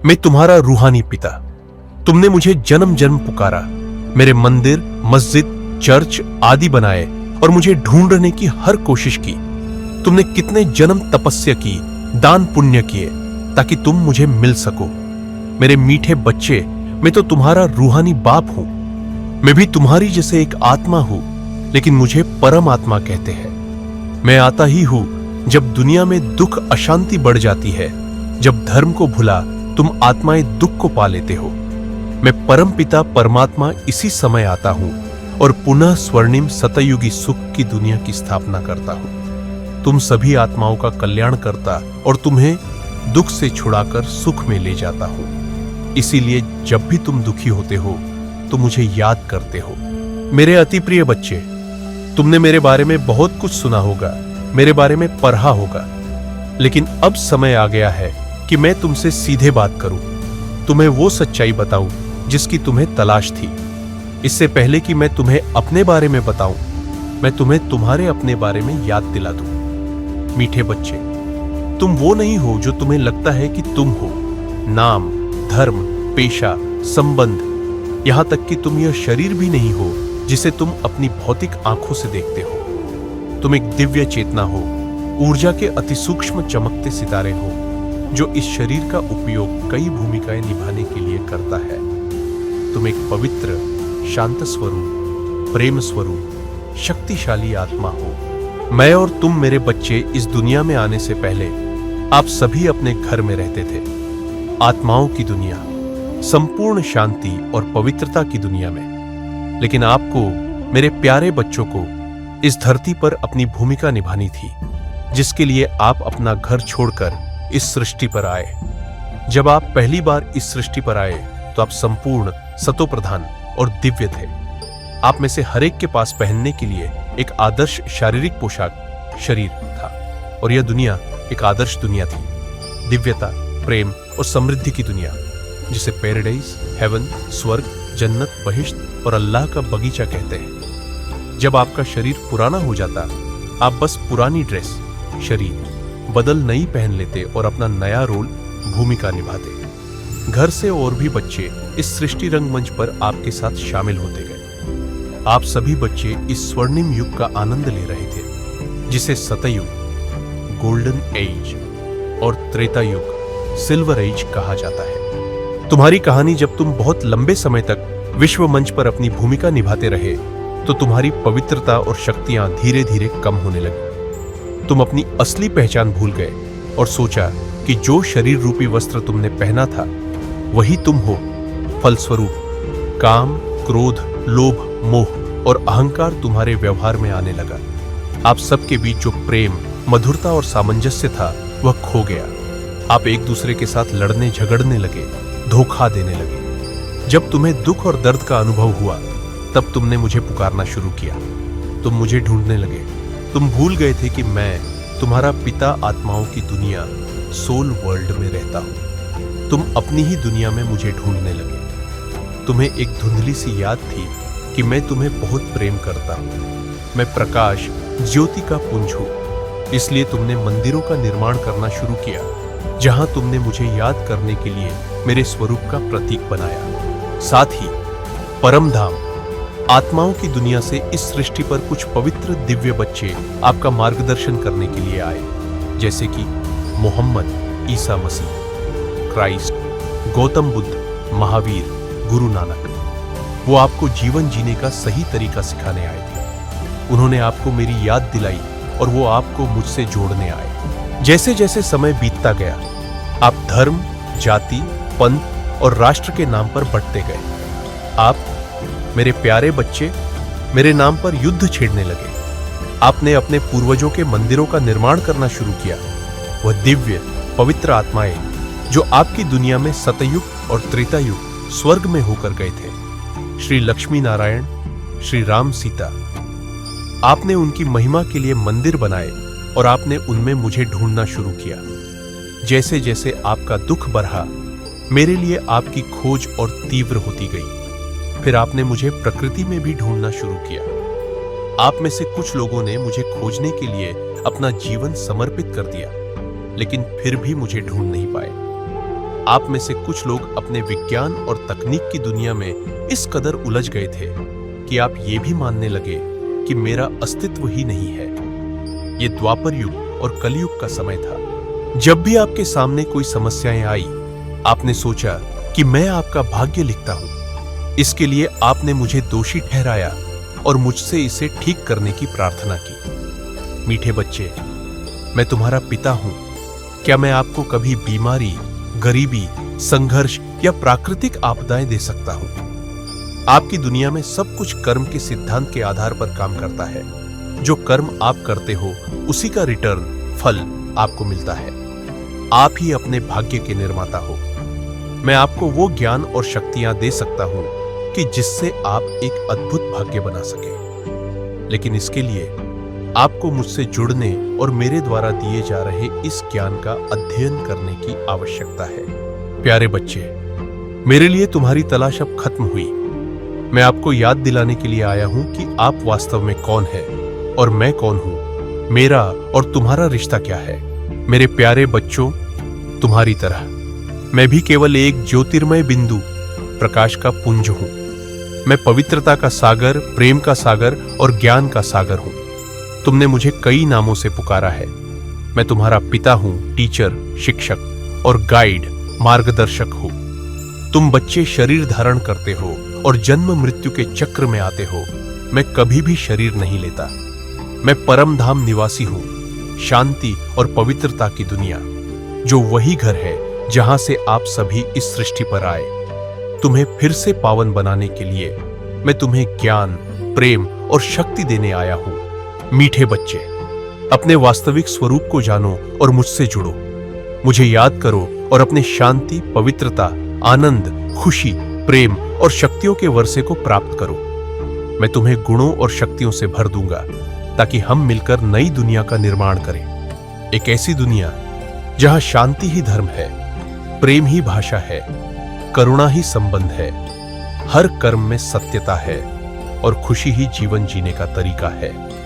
मैं तुम्हारा रूहानी पिता। तुमने मुझे जन्म जन्म पुकारा, मेरे मंदिर, मस्जिद, चर्च आदि बनाए और मुझे ढूंढने की हर कोशिश की। तुमने कितने जन्म तपस्या की, दान पुण्य किए ताकि तुम मुझे मिल सको। मेरे मीठे बच्चे, मैं तो तुम्हारा रूहानी बाप हूं। मैं भी तुम्हारी जैसे एक आत्मा हूं, लेकिन मुझे परम आत्मा कहते हैं। मैं आता ही हूं जब दुनिया में दुख अशांति बढ़ जाती है, जब धर्म को भुला तुम आत्माएं दुख को पा लेते हो। मैं परम पिता परमात्मा इसी समय आता हूं और पुनः स्वर्णिम सतयुगी सुख की दुनिया की स्थापना करता हूं। तुम सभी आत्माओं का कल्याण करता और तुम्हें दुख से छुड़ाकर सुख में ले जाता हूं। इसीलिए जब भी तुम दुखी होते हो तो मुझे याद करते हो। मेरे अति प्रिय बच्चे, तुमने मेरे बारे में बहुत कुछ सुना होगा, मेरे बारे में पढ़ा होगा, लेकिन अब समय आ गया है कि मैं तुमसे सीधे बात करूं, तुम्हें वो सच्चाई बताऊं जिसकी तुम्हें तलाश थी। इससे पहले कि मैं तुम्हें अपने बारे में बताऊं, मैं तुम्हें तुम्हारे अपने बारे में याद दिला दूं। मीठे बच्चे, तुम वो नहीं हो जो तुम्हें लगता है कि तुम हो। नाम, धर्म, पेशा, संबंध, यहां तक कि तुम यह शरीर भी नहीं हो जिसे तुम अपनी भौतिक आंखों से देखते हो। तुम एक दिव्य चेतना हो, ऊर्जा के अति सूक्ष्म चमकते सितारे हो, जो इस शरीर का उपयोग कई भूमिकाएं निभाने के लिए करता है। तुम एक पवित्र, शांत स्वरूप, प्रेम स्वरूप, शक्तिशाली आत्मा हो। मैं और तुम मेरे बच्चे इस दुनिया में आने से पहले आप सभी अपने घर में रहते थे, आत्माओं की दुनिया, संपूर्ण शांति और पवित्रता की दुनिया में। लेकिन आपको, मेरे प्यारे बच्चों को, इस धरती पर अपनी भूमिका निभानी थी, जिसके लिए आप अपना घर छोड़कर इस सृष्टि पर आए। जब आप पहली बार इस सृष्टि पर आए तो आप संपूर्ण, सतोप्रधान और दिव्य थे। आप में से हर एक के पास पहनने के लिए एक आदर्श शारीरिक पोशाक, शरीर था, और यह दुनिया एक आदर्श दुनिया थी। दिव्यता, प्रेम और समृद्धि की दुनिया, जिसे पैराडाइज, हेवन, स्वर्ग, जन्नत, बहिश्त और अल्लाह का बगीचा कहते हैं। जब आपका शरीर पुराना हो जाता, आप बस पुरानी ड्रेस, शरीर बदल नई पहन लेते और अपना नया रोल, भूमिका निभाते। घर से और भी बच्चे इस सृष्टि रंगमंच पर आपके साथ शामिल होते गए। आप सभी बच्चे इस स्वर्णिम युग का आनंद ले रहे थे, जिसे सतयुग, गोल्डन एज, और त्रेता युग, सिल्वर एज कहा जाता है। तुम्हारी कहानी, जब तुम बहुत लंबे समय तक विश्व मंच पर अपनी भूमिका निभाते रहे, तो तुम्हारी पवित्रता और शक्तियां धीरे धीरे कम होने लगी। तुम अपनी असली पहचान भूल गए और सोचा कि जो शरीर रूपी वस्त्र तुमने पहना था वही तुम हो। फलस्वरूप काम, क्रोध, लोभ, मोह और अहंकार तुम्हारे व्यवहार में आने लगा। आप सबके बीच जो प्रेम, मधुरता और सामंजस्य था वह खो गया। आप एक दूसरे के साथ लड़ने झगड़ने लगे, धोखा देने लगे। जब तुम्हें दुख और दर्द का अनुभव हुआ, तब तुमने मुझे पुकारना शुरू किया। तुम मुझे ढूंढने लगे। तुम भूल गए थे कि मैं तुम्हारा पिता आत्माओं की दुनिया, सोल वर्ल्ड में रहता हूं। तुम अपनी ही दुनिया में मुझे ढूंढने लगे। तुम्हें एक धुंधली सी याद थी कि मैं तुम्हें बहुत प्रेम करता हूं। मैं प्रकाश, ज्योति का पुंज हूं। इसलिए तुमने मंदिरों का निर्माण करना शुरू किया, जहां तुमने मुझे याद करने के लिए मेरे स्वरूप का प्रतीक बनाया। साथ ही परम धाम, आत्माओं की दुनिया से इस सृष्टि पर कुछ पवित्र दिव्य बच्चे आपका मार्गदर्शन करने के लिए आए, जैसे कि मोहम्मद, ईसा मसीह, क्राइस्ट, गौतम बुद्ध, महावीर, गुरु नानक। वो आपको जीवन जीने का सही तरीका सिखाने आए थे। उन्होंने आपको मेरी याद दिलाई और वो आपको मुझसे जोड़ने आए। जैसे जैसे समय बीतता गया, आप धर्म, जाति, पंथ और राष्ट्र के नाम पर बंटते गए। आप, मेरे प्यारे बच्चे, मेरे नाम पर युद्ध छेड़ने लगे। आपने अपने पूर्वजों के मंदिरों का निर्माण करना शुरू किया। वह दिव्य, पवित्र आत्माएं जो आपकी दुनिया में सतयुग और त्रेता युग, स्वर्ग में होकर गए थे, श्री लक्ष्मी नारायण, श्री राम, सीता, आपने उनकी महिमा के लिए मंदिर बनाए और आपने उनमें मुझे ढूंढना शुरू किया। जैसे जैसे आपका दुख बढ़ा, मेरे लिए आपकी खोज और तीव्र होती गई। फिर आपने मुझे प्रकृति में भी ढूंढना शुरू किया। आप में से कुछ लोगों ने मुझे खोजने के लिए अपना जीवन समर्पित कर दिया, लेकिन फिर भी मुझे ढूंढ नहीं पाए। आप में से कुछ लोग अपने विज्ञान और तकनीक की दुनिया में इस कदर उलझ गए थे कि आप ये भी मानने लगे कि मेरा अस्तित्व ही नहीं है। ये द्वापर युग और कलयुग का समय था। जब भी आपके सामने कोई समस्याएं आई, आपने सोचा कि मैं आपका भाग्य लिखता हूं। इसके लिए आपने मुझे दोषी ठहराया और मुझसे इसे ठीक करने की प्रार्थना की। मीठे बच्चे, मैं तुम्हारा पिता हूं। क्या मैं आपको कभी बीमारी, गरीबी, संघर्ष या प्राकृतिक आपदाएं दे सकता हूं? आपकी दुनिया में सब कुछ कर्म के सिद्धांत के आधार पर काम करता है। जो कर्म आप करते हो, उसी का रिटर्न, फल आपको मिलता है। आप ही अपने भाग्य के निर्माता हो। मैं आपको वो ज्ञान और शक्तियां दे सकता हूं कि जिससे आप एक अद्भुत भाग्य बना सके। लेकिन इसके लिए आपको मुझसे जुड़ने और मेरे द्वारा दिए जा रहे इस ज्ञान का अध्ययन करने की आवश्यकता है। प्यारे बच्चे, मेरे लिए तुम्हारी तलाश अब खत्म हुई। मैं आपको याद दिलाने के लिए आया हूं कि आप वास्तव में कौन हैं और मैं कौन हूं। मेरा और तुम्हारा रिश्ता क्या है। मेरे प्यारे बच्चों, तुम्हारी तरह मैं भी केवल एक ज्योतिर्मय बिंदु, प्रकाश का पुंज हूं। मैं पवित्रता का सागर, प्रेम का सागर और ज्ञान का सागर हूं। तुमने मुझे कई नामों से पुकारा है। मैं तुम्हारा पिता हूं, टीचर, शिक्षक और गाइड, मार्गदर्शक हूं। तुम बच्चे शरीर धारण करते हो और जन्म मृत्यु के चक्र में आते हो। मैं कभी भी शरीर नहीं लेता। मैं परम धाम निवासी हूं, शांति और पवित्रता की दुनिया, जो वही घर है जहां से आप सभी इस सृष्टि पर आए। तुम्हें फिर से पावन बनाने के लिए मैं तुम्हें ज्ञान, प्रेम और शक्ति देने आया हूं। मीठे बच्चे, अपने वास्तविक स्वरूप को जानो और मुझसे जुड़ो। मुझे याद करो और अपने शांति, पवित्रता, आनंद, खुशी, प्रेम और शक्तियों के वर्षे को प्राप्त करो। मैं तुम्हें गुणों और शक्तियों से भर दूंगा ताकि हम मिलकर नई दुनिया का निर्माण करें। एक ऐसी दुनिया जहां शांति ही धर्म है, प्रेम ही भाषा है, करुणा ही संबंध है, हर कर्म में सत्यता है और खुशी ही जीवन जीने का तरीका है।